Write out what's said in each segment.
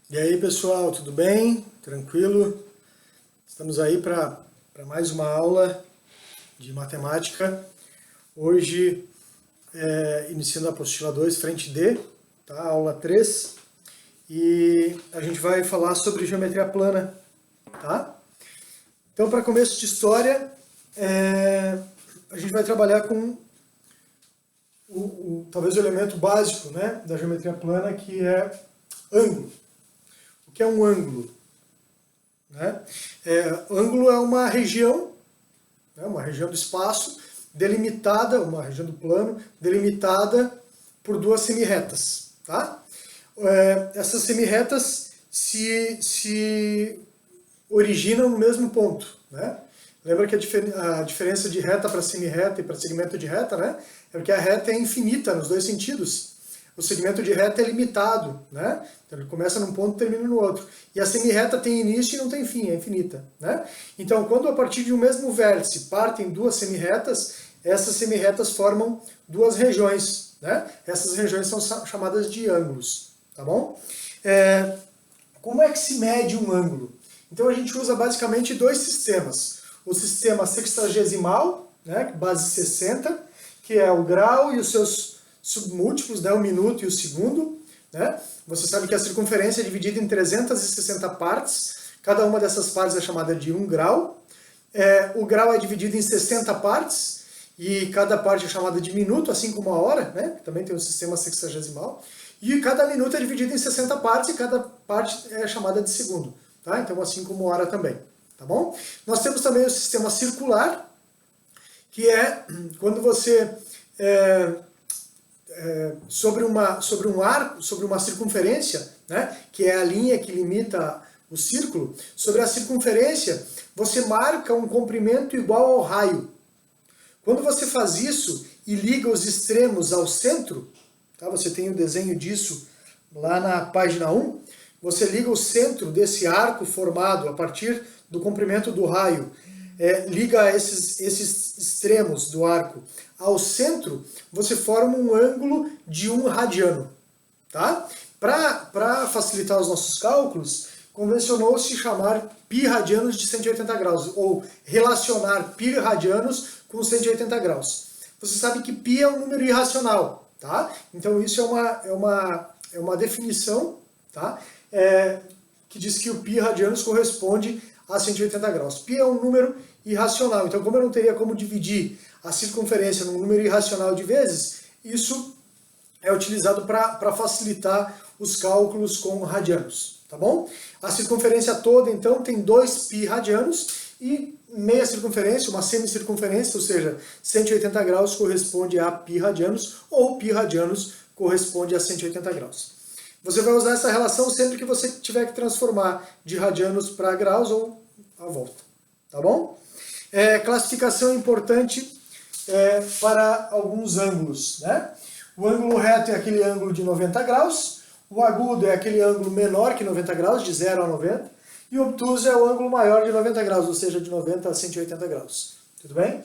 E aí pessoal, tudo bem? Tranquilo? Estamos aí para mais uma aula de matemática. Hoje, iniciando a apostila 2, frente D, tá? Aula 3. E a gente vai falar sobre geometria plana, tá? Então, para começo de história, a gente vai trabalhar com talvez o elemento básico, né, da geometria plana, que é ângulo. O que é um ângulo? Né? Ângulo é uma região, né, uma região do espaço delimitada, uma região do plano delimitada por duas semirretas. Tá? Essas semirretas se originam no mesmo ponto. Né? Lembra que a diferença de reta para semirreta e para segmento de reta, né, é porque a reta é infinita nos dois sentidos. O segmento de reta é limitado, né? Então ele começa num ponto e termina no outro. E a semirreta tem início e não tem fim, é infinita, né? Então, quando a partir de um mesmo vértice partem duas semirretas, essas semirretas formam duas regiões, né? Essas regiões são chamadas de ângulos, tá bom? Como é que se mede um ângulo? Então a gente usa basicamente dois sistemas. O sistema sexagesimal, né, base 60, que é o grau e os seus submúltiplos, né, o minuto e o segundo. Né? Você sabe que a circunferência é dividida em 360 partes, cada uma dessas partes é chamada de 1 grau. O grau é dividido em 60 partes, e cada parte é chamada de minuto, assim como a hora, né? Também tem o sistema sexagesimal. E cada minuto é dividido em 60 partes, e cada parte é chamada de segundo. Tá? Então, assim como hora também. Tá bom? Nós temos também o sistema circular, que é quando você... sobre um arco, sobre uma circunferência, né, que é a linha que limita o círculo, sobre a circunferência você marca um comprimento igual ao raio. Quando você faz isso e liga os extremos ao centro, tá, você tem o desenho disso lá na página 1, você liga o centro desse arco formado a partir do comprimento do raio, liga esses extremos do arco ao centro, você forma um ângulo de 1 radiano. Tá? Para facilitar os nossos cálculos, convencionou-se chamar π radianos de 180 graus, ou relacionar π radianos com 180 graus. Você sabe que π é um número irracional, tá? Então isso é uma definição, tá? Que diz que o π radianos corresponde a 180 graus. Π é um número irracional, então como eu não teria como dividir a circunferência num número irracional de vezes, isso é utilizado para facilitar os cálculos com radianos, tá bom? A circunferência toda, então, tem 2 π radianos e meia circunferência, uma semicircunferência, ou seja, 180 graus corresponde a π radianos, ou π radianos corresponde a 180 graus. Você vai usar essa relação sempre que você tiver que transformar de radianos para graus ou a volta, tá bom? Classificação importante para alguns ângulos, né? O ângulo reto é aquele ângulo de 90 graus, o agudo é aquele ângulo menor que 90 graus, de 0 a 90, e o obtuso é o ângulo maior de 90 graus, ou seja, de 90 a 180 graus. Tudo bem?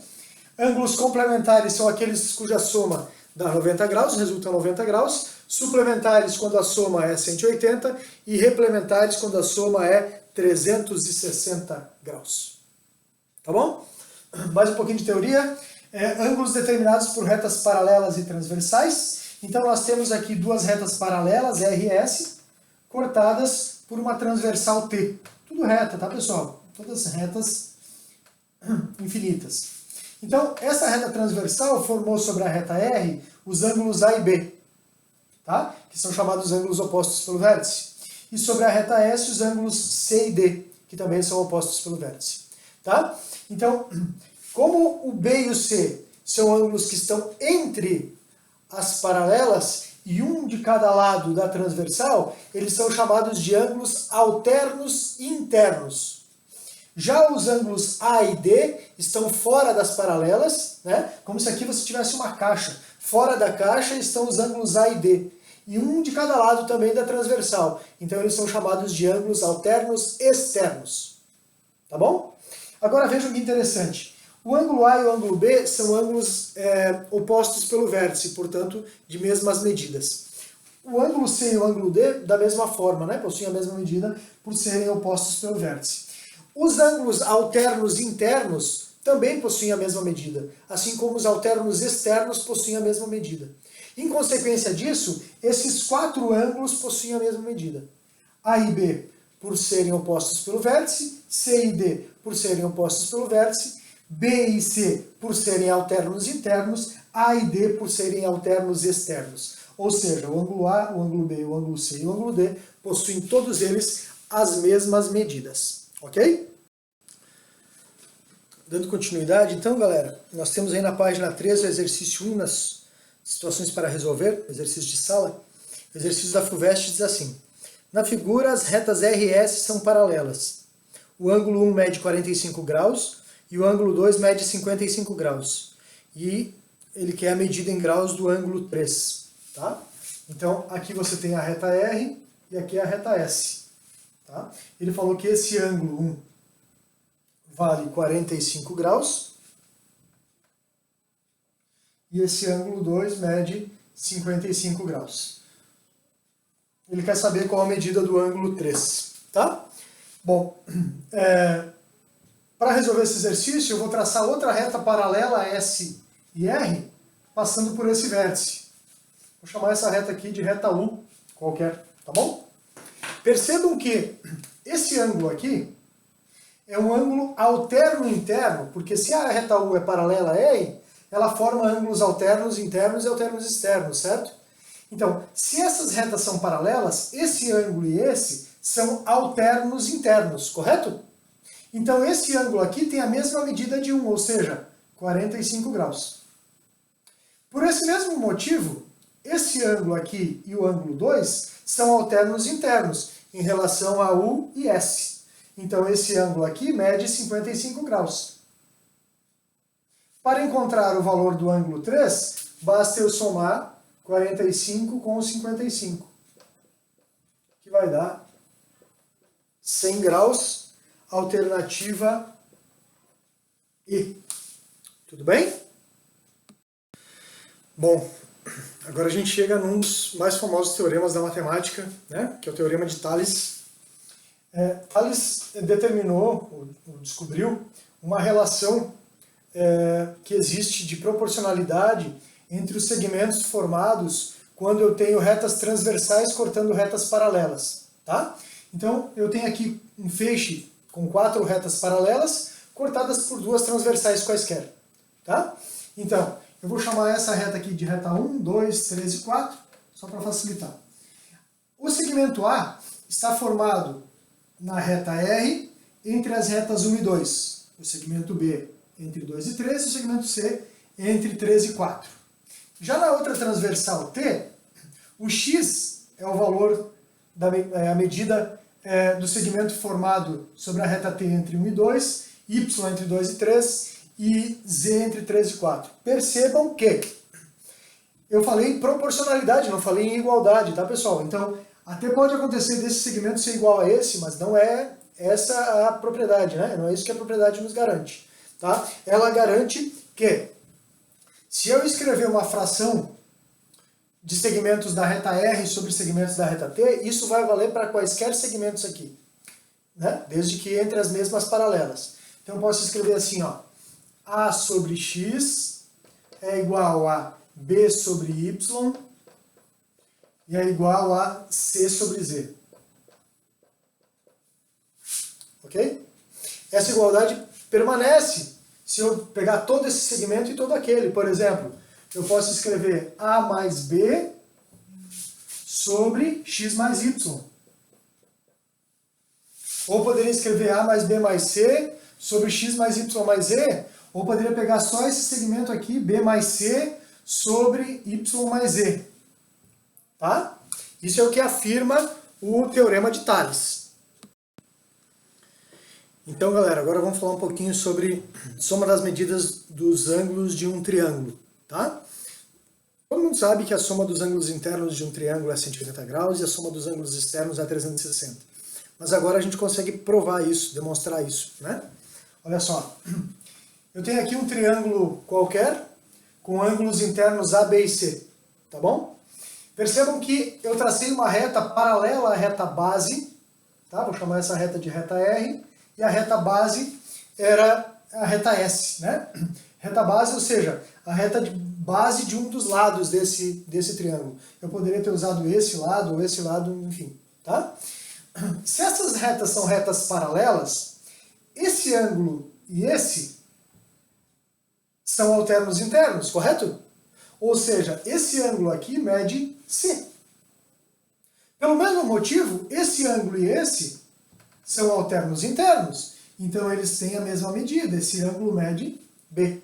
Ângulos complementares são aqueles cuja soma dá 90 graus, resulta 90 graus, suplementares quando a soma é 180 e replementares quando a soma é 360 graus. Tá bom? Mais um pouquinho de teoria. Ângulos determinados por retas paralelas e transversais. Então nós temos aqui duas retas paralelas, R e S, cortadas por uma transversal T. Tudo reta, tá pessoal? Todas retas infinitas. Então essa reta transversal formou sobre a reta R os ângulos A e B, tá? Que são chamados ângulos opostos pelo vértice. E sobre a reta S os ângulos C e D, que também são opostos pelo vértice. Tá? Então, como o B e o C são ângulos que estão entre as paralelas e um de cada lado da transversal, eles são chamados de ângulos alternos internos. Já os ângulos A e D estão fora das paralelas, né? Como se aqui você tivesse uma caixa. Fora da caixa estão os ângulos A e D. E um de cada lado também da transversal. Então eles são chamados de ângulos alternos externos. Tá bom? Agora vejam que interessante. O ângulo A e o ângulo B são ângulos opostos pelo vértice, portanto, de mesmas medidas. o ângulo C e o ângulo D, da mesma forma, né? Possuem a mesma medida por serem opostos pelo vértice. Os ângulos alternos internos também possuem a mesma medida, assim como os alternos externos possuem a mesma medida. Em consequência disso, esses 4 ângulos possuem a mesma medida. A e B por serem opostos pelo vértice, C e D por serem opostos pelo vértice, B e C por serem alternos internos, A e D por serem alternos externos. Ou seja, o ângulo A, o ângulo B, o ângulo C e o ângulo D possuem todos eles as mesmas medidas. Ok? Dando continuidade, então, galera, nós temos aí na página 3 o exercício 1 nas situações para resolver, exercício de sala. O exercício da FUVEST diz assim: na figura, as retas R e S são paralelas. O ângulo 1 mede 45 graus e o ângulo 2 mede 55 graus. E ele quer a medida em graus do ângulo 3. Tá? Então, aqui você tem a reta R e aqui a reta S. Tá? Ele falou que esse ângulo 1 vale 45 graus e esse ângulo 2 mede 55 graus. Ele quer saber qual a medida do ângulo 3. Tá? Bom, para resolver esse exercício, eu vou traçar outra reta paralela a S e R, passando por esse vértice. Vou chamar essa reta aqui de reta U qualquer, tá bom? Percebam que esse ângulo aqui é um ângulo alterno interno, porque se a reta U é paralela a R, ela forma ângulos alternos internos e alternos externos, certo? Então, se essas retas são paralelas, esse ângulo e esse são alternos internos, correto? Então, esse ângulo aqui tem a mesma medida de 1, ou seja, 45 graus. Por esse mesmo motivo, esse ângulo aqui e o ângulo 2 são alternos internos em relação a U e S. Então, esse ângulo aqui mede 55 graus. Para encontrar o valor do ângulo 3, basta eu somar 45 com 55, que vai dar 100 graus, alternativa E. Tudo bem? Bom, agora a gente chega num dos mais famosos teoremas da matemática, né? Que é o teorema de Thales. Thales determinou, ou descobriu, uma relação que existe de proporcionalidade entre os segmentos formados quando eu tenho retas transversais cortando retas paralelas. Tá? Então, eu tenho aqui um feixe com 4 retas paralelas cortadas por 2 transversais quaisquer. Tá? Então, eu vou chamar essa reta aqui de reta 1, 2, 3 e 4, só para facilitar. O segmento A está formado na reta R entre as retas 1 e 2. O segmento B entre 2 e 3 e o segmento C entre 3 e 4. Já na outra transversal T, o X é o valor, a medida do segmento formado sobre a reta T entre 1 e 2, Y entre 2 e 3 e Z entre 3 e 4. Percebam que eu falei em proporcionalidade, não falei em igualdade, tá, pessoal? Então, até pode acontecer desse segmento ser igual a esse, mas não é essa a propriedade, né? Não é isso que a propriedade nos garante. Tá? Ela garante que, se eu escrever uma fração de segmentos da reta R sobre segmentos da reta T, isso vai valer para quaisquer segmentos aqui, né? Desde que entre as mesmas paralelas. Então eu posso escrever assim, ó, A sobre X é igual a B sobre Y e é igual a C sobre Z. Ok? Essa igualdade permanece se eu pegar todo esse segmento e todo aquele. Por exemplo, eu posso escrever A mais B sobre X mais Y. Ou poderia escrever A mais B mais C sobre X mais Y mais Z. Ou poderia pegar só esse segmento aqui, B mais C, sobre Y mais Z. Tá? Isso é o que afirma o teorema de Thales. Então, galera, agora vamos falar um pouquinho sobre soma das medidas dos ângulos de um triângulo. Tá? Todo mundo sabe que a soma dos ângulos internos de um triângulo é 180 graus e a soma dos ângulos externos é 360. Mas agora a gente consegue provar isso, demonstrar isso, né? Olha só, eu tenho aqui um triângulo qualquer com ângulos internos A, B e C, tá bom? Percebam que eu tracei uma reta paralela à reta base, tá? Vou chamar essa reta de reta R, e a reta base era a reta S, né? Reta base, ou seja, a reta de base de um dos lados desse triângulo. Eu poderia ter usado esse lado ou esse lado, enfim, tá? Se essas retas são retas paralelas, esse ângulo e esse são alternos internos, correto? Ou seja, esse ângulo aqui mede C. Pelo mesmo motivo, esse ângulo e esse são alternos internos. Então eles têm a mesma medida, esse ângulo mede B.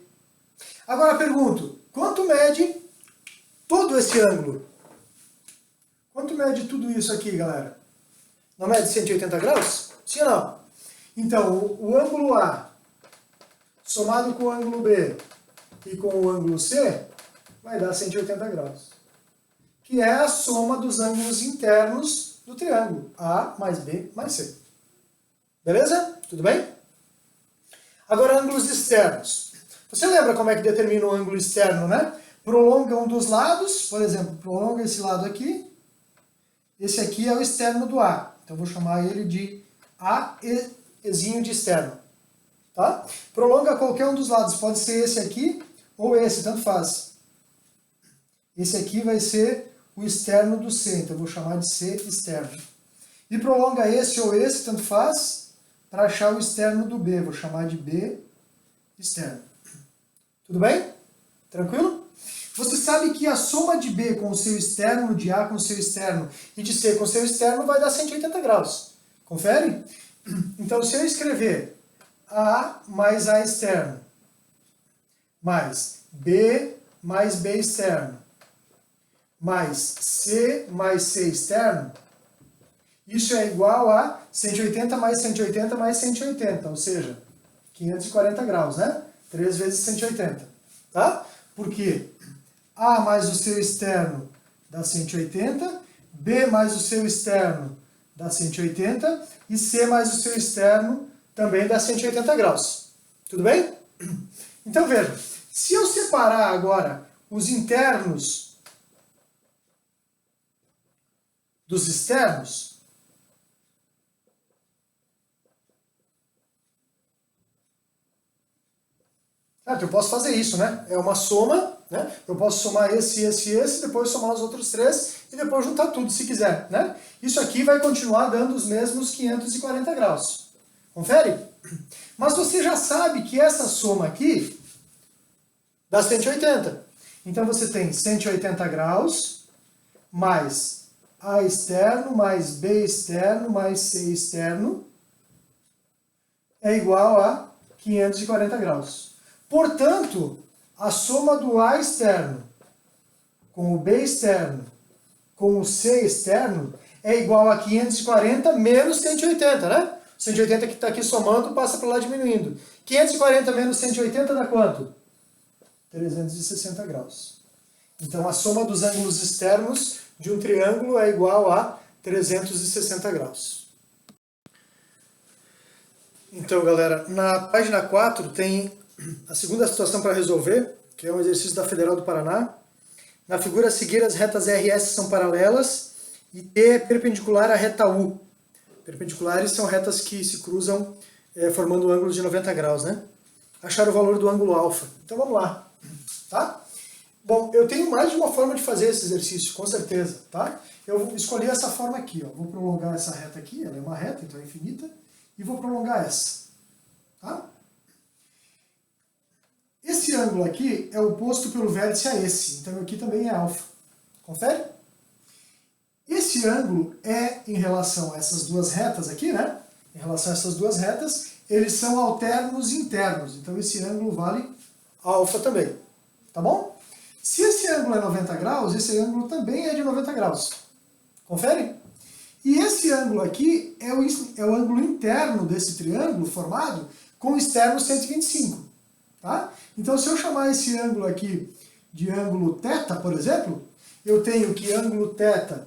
Agora pergunto, quanto mede todo esse ângulo? Quanto mede tudo isso aqui, galera? Não mede 180 graus? Sim ou não? Então, o ângulo A, somado com o ângulo B e com o ângulo C, vai dar 180 graus. Que é a soma dos ângulos internos do triângulo. A mais B mais C. Beleza? Tudo bem? Agora, ângulos externos. Você lembra como é que determina o ângulo externo, né? Prolonga um dos lados, por exemplo, prolonga esse lado aqui. Esse aqui é o externo do A. Então, vou chamar ele de AEzinho de externo. Tá? Prolonga qualquer um dos lados. Pode ser esse aqui ou esse, tanto faz. Esse aqui vai ser o externo do C. Então, eu vou chamar de C externo. E prolonga esse ou esse, tanto faz, para achar o externo do B. Vou chamar de B externo. Tudo bem? Tranquilo? Você sabe que a soma de B com o seu externo, de A com o seu externo e de C com o seu externo vai dar 180 graus. Confere? Então, se eu escrever A mais A externo, mais B externo, mais C externo, isso é igual a 180 mais 180 mais 180, ou seja, 540 graus, né? 3 vezes 180, tá? Porque A mais o seu externo dá 180, B mais o seu externo dá 180 e C mais o seu externo também dá 180 graus. Tudo bem? Então veja, se eu separar agora os internos dos externos, eu posso fazer isso, né? É uma soma, né? Eu posso somar esse, depois somar os outros três e depois juntar tudo, se quiser, né? Isso aqui vai continuar dando os mesmos 540 graus. Confere? Mas você já sabe que essa soma aqui dá 180. Então você tem 180 graus mais A externo mais B externo mais C externo é igual a 540 graus. Portanto, a soma do A externo com o B externo com o C externo é igual a 540 menos 180, né? 180 que está aqui somando passa para lá diminuindo. 540 menos 180 dá quanto? 360 graus. Então, a soma dos ângulos externos de um triângulo é igual a 360 graus. Então, galera, na página 4 tem a segunda situação para resolver, que é um exercício da Federal do Paraná. Na figura a seguir, as retas RS são paralelas e T é perpendicular à reta U. Perpendiculares são retas que se cruzam formando ângulos de 90 graus, né? Achar o valor do ângulo alfa. Então vamos lá, tá? Bom, eu tenho mais de uma forma de fazer esse exercício, com certeza, tá? Eu escolhi essa forma aqui, ó. Vou prolongar essa reta aqui, ela é uma reta, então é infinita, e vou prolongar essa, tá? Esse ângulo aqui é oposto pelo vértice a esse, então aqui também é alfa. Confere? Esse ângulo é em relação a essas duas retas aqui, né? Em relação a essas duas retas, eles são alternos internos, então esse ângulo vale alfa também, tá bom? Se esse ângulo é 90 graus, esse ângulo também é de 90 graus. Confere? E esse ângulo aqui é o ângulo interno desse triângulo formado com o externo 125. Tá? Então, se eu chamar esse ângulo aqui de ângulo θ, por exemplo, eu tenho que ângulo θ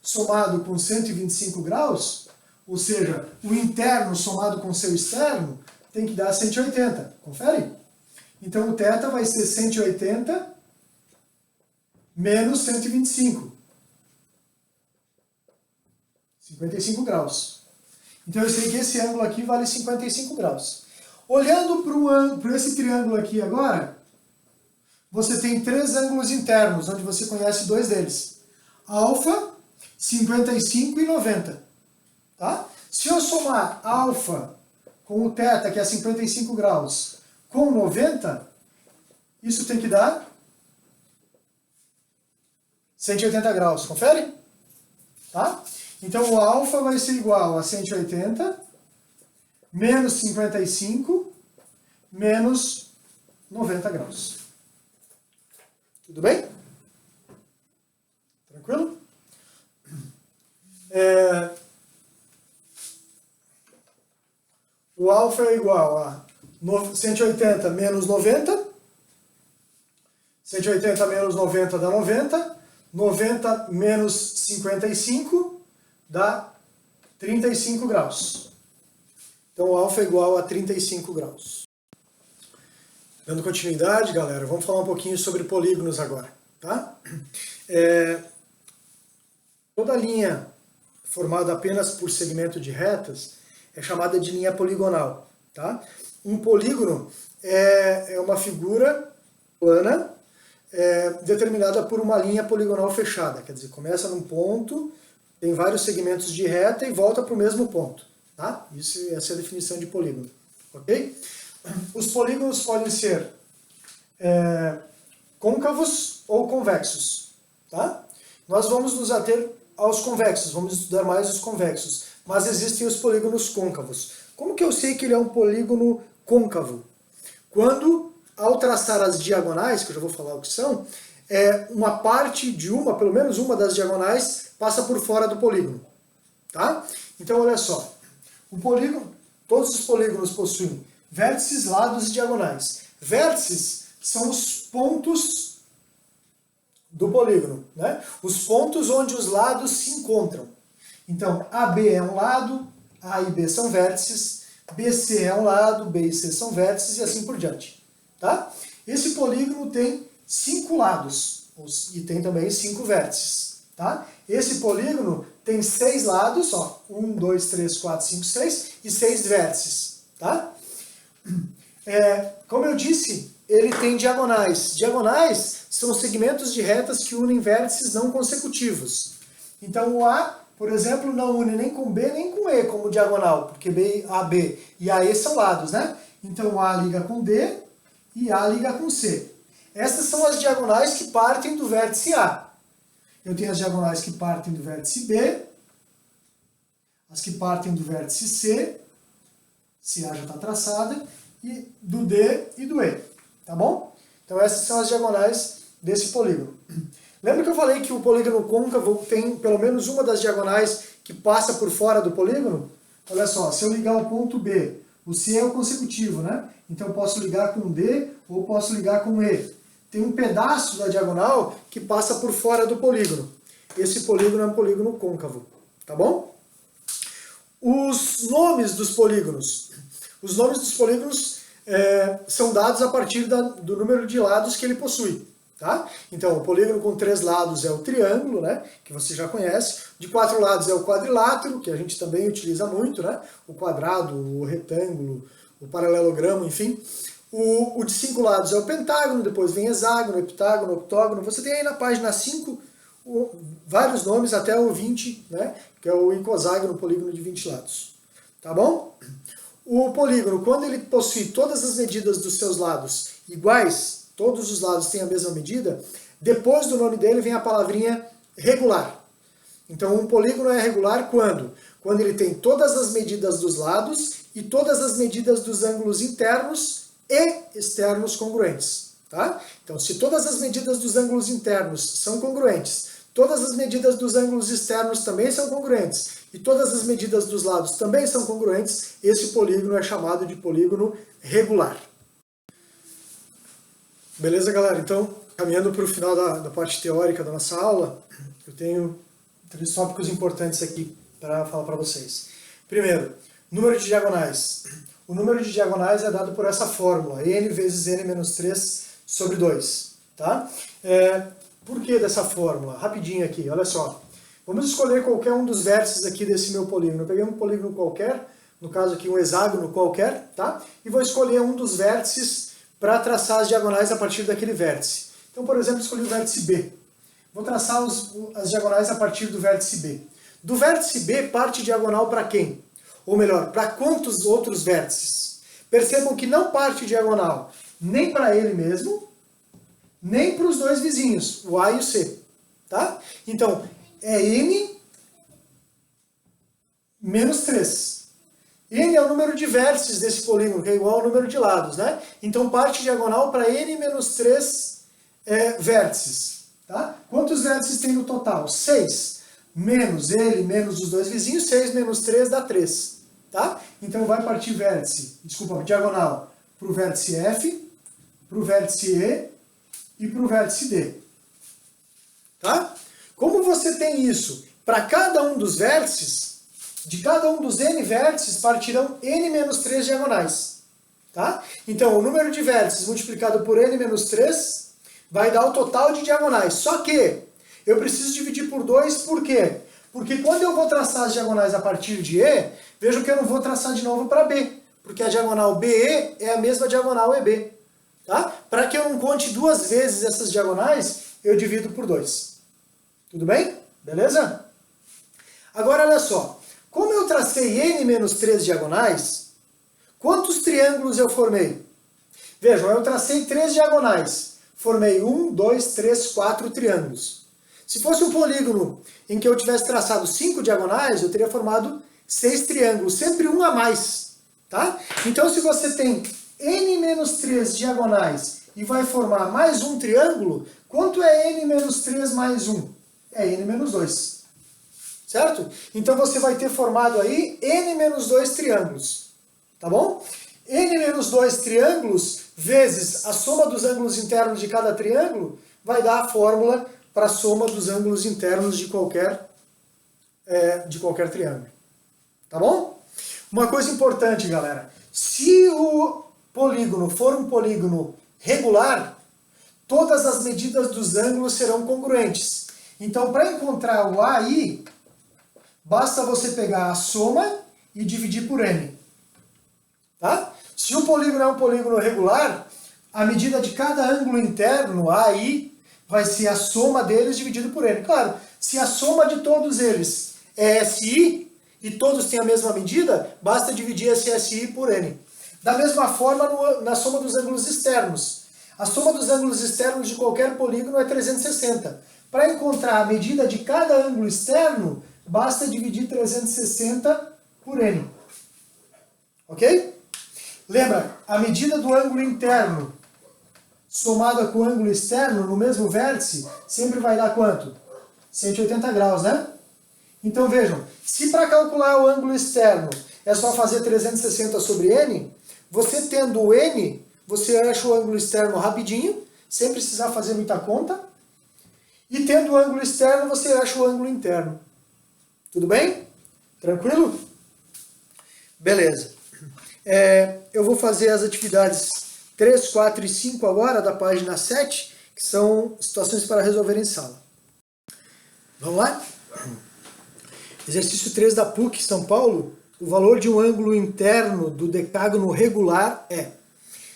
somado com 125 graus, ou seja, o interno somado com o seu externo, tem que dar 180. Confere? Então, o θ vai ser 180 menos 125. 55 graus. Então eu sei que esse ângulo aqui vale 55 graus. Olhando para esse triângulo aqui agora, você tem três ângulos internos, onde você conhece dois deles. Alfa, 55 e 90. Tá? Se eu somar alfa com o θ, que é 55 graus, com 90, isso tem que dar 180 graus. Confere? Tá? Então o alfa vai ser igual a 180 menos 55 menos 90 graus. Tudo bem? Tranquilo? O alfa é igual a 180 menos 90. 180 menos 90 dá 90. 90 menos 55 dá 35 graus. Então o alfa é igual a 35 graus. Dando continuidade, galera, vamos falar um pouquinho sobre polígonos agora. Tá? Toda linha formada apenas por segmento de retas é chamada de linha poligonal. Tá? Um polígono é uma figura plana determinada por uma linha poligonal fechada. Quer dizer, começa num ponto, tem vários segmentos de reta e volta para o mesmo ponto. Tá? Essa é a definição de polígono. Ok? Os polígonos podem ser côncavos ou convexos. Tá? Nós vamos nos ater aos convexos, vamos estudar mais os convexos, mas existem os polígonos côncavos. Como que eu sei que ele é um polígono côncavo? Quando, ao traçar as diagonais, que eu já vou falar o que são, uma parte de pelo menos uma das diagonais, passa por fora do polígono. Tá? Então, olha só. Todos os polígonos possuem vértices, lados e diagonais. Vértices são os pontos do polígono, né? Os pontos onde os lados se encontram. Então, AB é um lado, A e B são vértices, BC é um lado, B e C são vértices e assim por diante. Tá? Esse polígono tem 5 lados e tem também 5 vértices. Tá? Esse polígono tem 6 lados, ó, 1, 2, 3, 4, 5, 6 e 6 vértices. Tá? Como eu disse, ele tem diagonais. Diagonais são segmentos de retas que unem vértices não consecutivos. Então o A, por exemplo, não une nem com B nem com E como diagonal, porque AB e AE são lados, né? Então o A liga com D e A liga com C. Essas são as diagonais que partem do vértice A. Eu tenho as diagonais que partem do vértice B, as que partem do vértice C, se A já está traçada, e do D e do E. Tá bom? Então essas são as diagonais desse polígono. Lembra que eu falei que o polígono côncavo tem pelo menos uma das diagonais que passa por fora do polígono? Olha só, se eu ligar o ponto B, o C é o consecutivo, né? Então eu posso ligar com D ou posso ligar com E. Tem um pedaço da diagonal que passa por fora do polígono. Esse polígono é um polígono côncavo. Tá bom? Os nomes dos polígonos. Os nomes dos polígonos são dados a partir do número de lados que ele possui. Tá? Então, o polígono com 3 lados é o triângulo, né? Que você já conhece. De 4 lados é o quadrilátero, que a gente também utiliza muito, né? O quadrado, o retângulo, o paralelogramo, enfim. O de 5 lados é o pentágono, depois vem hexágono, heptágono, octógono. Você tem aí na página 5 vários nomes até o 20, né? Que é o icoságono, o polígono de 20 lados. Tá bom? O polígono, quando ele possui todas as medidas dos seus lados iguais, todos os lados têm a mesma medida, depois do nome dele vem a palavrinha regular. Então um polígono é regular quando? Quando ele tem todas as medidas dos lados e todas as medidas dos ângulos internos e externos congruentes. Tá? Então se todas as medidas dos ângulos internos são congruentes, todas as medidas dos ângulos externos também são congruentes e todas as medidas dos lados também são congruentes, esse polígono é chamado de polígono regular. Beleza, galera? Então, caminhando para o final da parte teórica da nossa aula, eu tenho 3 tópicos importantes aqui para falar para vocês. Primeiro, número de diagonais. O número de diagonais é dado por essa fórmula, n vezes n menos 3 sobre 2. Tá? Por que dessa fórmula? Rapidinho aqui, olha só. Vamos escolher qualquer um dos vértices aqui desse meu polígono. Eu peguei um polígono qualquer, no caso aqui um hexágono qualquer, tá? E vou escolher um dos vértices para traçar as diagonais a partir daquele vértice. Então, por exemplo, escolhi o vértice B. Vou traçar as diagonais a partir do vértice B. Do vértice B, parte diagonal para quem? Ou melhor, para quantos outros vértices? Percebam que não parte diagonal nem para ele mesmo, nem para os dois vizinhos, o A e o C. Tá? Então, é N menos 3. N é o número de vértices desse polígono, que é igual ao número de lados, né? Então, parte diagonal para N menos 3 vértices. Tá? Quantos vértices tem no total? 6. Menos ele, menos os dois vizinhos, 6 menos 3 dá 3. Tá? Então, vai partir diagonal para o vértice F, para o vértice E e para o vértice D. Tá? Como você tem isso? Para cada um dos vértices, de cada um dos N vértices partirão N menos 3 diagonais. Tá? Então, o número de vértices multiplicado por N menos 3 vai dar o total de diagonais. Só que eu preciso dividir por 2, por quê? Porque quando eu vou traçar as diagonais a partir de E, veja que eu não vou traçar de novo para B, porque a diagonal BE é a mesma diagonal EB. Tá? Para que eu não conte duas vezes essas diagonais, eu divido por 2. Tudo bem? Beleza? Agora, olha só. Como eu tracei N menos 3 diagonais, quantos triângulos eu formei? Vejam, eu tracei 3 diagonais. Formei 1, 2, 3, 4 triângulos. Se fosse um polígono em que eu tivesse traçado 5 diagonais, eu teria formado 6 triângulos, sempre um a mais. Tá? Então, se você tem N menos 3 diagonais e vai formar mais um triângulo, quanto é N menos 3 mais 1? É N menos 2. Certo? Então, você vai ter formado aí N menos 2 triângulos. Tá bom? N menos 2 triângulos vezes a soma dos ângulos internos de cada triângulo vai dar a fórmula para a soma dos ângulos internos de qualquer triângulo. Tá bom? Uma coisa importante, galera. Se o polígono for um polígono regular, todas as medidas dos ângulos serão congruentes. Então, para encontrar o AI, basta você pegar a soma e dividir por N. Tá? Se o polígono é um polígono regular, a medida de cada ângulo interno, AI, vai ser a soma deles dividido por N. Claro, se a soma de todos eles é SI e todos têm a mesma medida, basta dividir esse SI por N. Da mesma forma, na soma dos ângulos externos. A soma dos ângulos externos de qualquer polígono é 360. Para encontrar a medida de cada ângulo externo, basta dividir 360 por N. Ok? Lembra, a medida do ângulo interno somada com o ângulo externo no mesmo vértice, sempre vai dar quanto? 180 graus, né? Então vejam, se para calcular o ângulo externo é só fazer 360 sobre N, você tendo o N, você acha o ângulo externo rapidinho, sem precisar fazer muita conta. E tendo o ângulo externo, você acha o ângulo interno. Tudo bem? Tranquilo? Beleza. Eu vou fazer as atividades 3, 4 e 5 agora, da página 7, que são situações para resolver em sala. Vamos lá? Exercício 3 da PUC São Paulo. O valor de um ângulo interno do decágono regular é...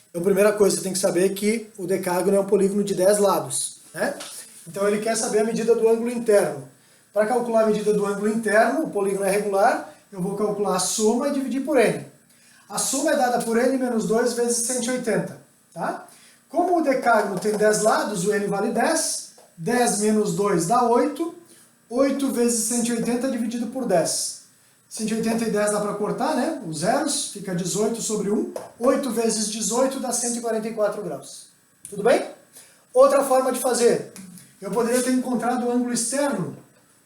Então, a primeira coisa, você tem que saber que o decágono é um polígono de 10 lados, né? Então, ele quer saber a medida do ângulo interno. Para calcular a medida do ângulo interno, o polígono é regular, eu vou calcular a soma e dividir por N. A soma é dada por N menos 2 vezes 180. Tá? Como o decágono tem 10 lados, o N vale 10. 10 menos 2 dá 8. 8 vezes 180 dividido por 10. 180 e 10 dá para cortar, né? Os zeros, fica 18 sobre 1. 8 vezes 18 dá 144 graus. Tudo bem? Outra forma de fazer. Eu poderia ter encontrado o ângulo externo.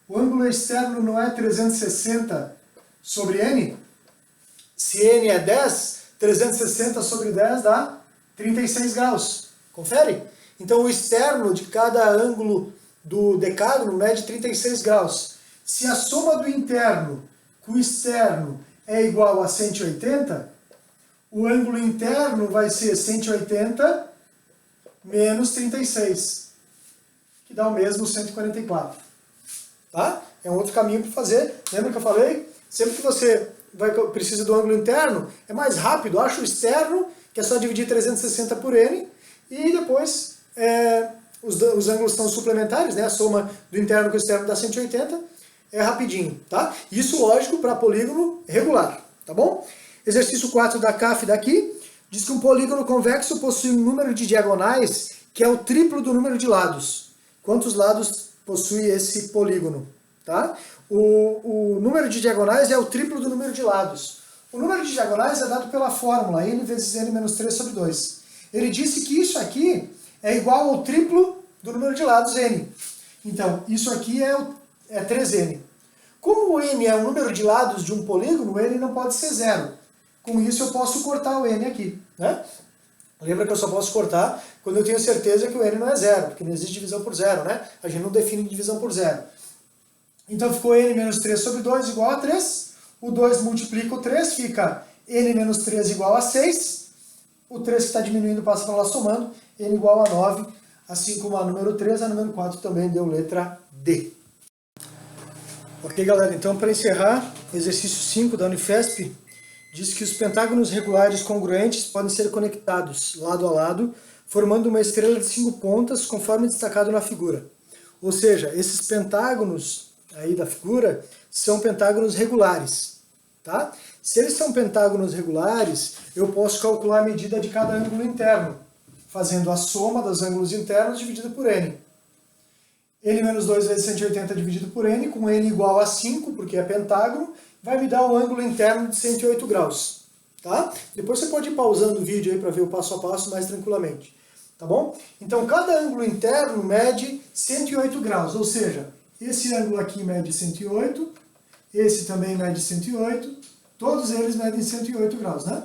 O ângulo externo não é 360 sobre N? Se N é 10, 360 sobre 10 dá 36 graus. Confere? Então o externo de cada ângulo do decágono é de 36 graus. Se a soma do interno com o externo é igual a 180, o ângulo interno vai ser 180 menos 36, que dá o mesmo 144. Tá? É um outro caminho para fazer. Lembra que eu falei? Sempre que você precisa do ângulo interno, é mais rápido. Acha o externo, que é só dividir 360 por n, e depois os ângulos são suplementares, né? A soma do interno com o externo dá 180, é rapidinho, tá? Isso, lógico, para polígono regular, tá bom? Exercício 4 da CAF daqui, diz que um polígono convexo possui um número de diagonais que é o triplo do número de lados. Quantos lados possui esse polígono? Tá? O número de diagonais é o triplo do número de lados. O número de diagonais é dado pela fórmula n vezes n menos 3 sobre 2. Ele disse que isso aqui é igual ao triplo do número de lados n. Então, isso aqui é 3n. Como o n é o número de lados de um polígono, o n não pode ser zero. Com isso eu posso cortar o n aqui, né? Lembra que eu só posso cortar quando eu tenho certeza que o n não é zero, porque não existe divisão por zero, né? A gente não define divisão por zero. Então ficou n menos 3 sobre 2 igual a 3. O 2 multiplica o 3, fica n menos 3 igual a 6. O 3 que está diminuindo passa para lá somando, n igual a 9. Assim como a número 3, a número 4 também deu letra D. Ok, galera? Então, para encerrar, exercício 5 da Unifesp diz que os pentágonos regulares congruentes podem ser conectados lado a lado, formando uma estrela de 5 pontas, conforme destacado na figura. Ou seja, esses pentágonos aí da figura são pentágonos regulares, tá? Se eles são pentágonos regulares, eu posso calcular a medida de cada ângulo interno, fazendo a soma dos ângulos internos dividido por n. n menos 2 vezes 180 dividido por n, com n igual a 5, porque é pentágono, vai me dar um ângulo interno de 108 graus, tá? Depois você pode ir pausando o vídeo aí para ver o passo a passo mais tranquilamente, tá bom? Então, cada ângulo interno mede 108 graus, ou seja, esse ângulo aqui mede 108, esse também mede 108, todos eles medem 108 graus, né?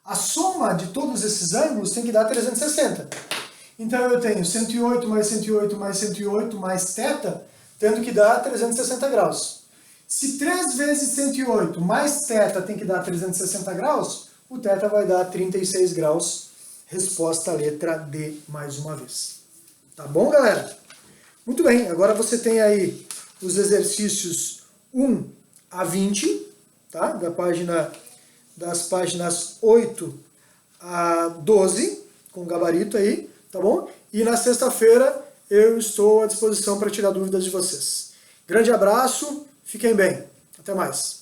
A soma de todos esses ângulos tem que dar 360. Então eu tenho 108 mais 108 mais 108 mais θ, tendo que dar 360 graus. Se 3 vezes 108 mais θ tem que dar 360 graus, o θ vai dar 36 graus. Resposta letra D mais uma vez. Tá bom, galera? Muito bem, agora você tem aí os exercícios 1 a 20, tá? Das páginas 8 a 12, com gabarito aí, tá bom? E na sexta-feira eu estou à disposição para tirar dúvidas de vocês. Grande abraço, fiquem bem. Até mais.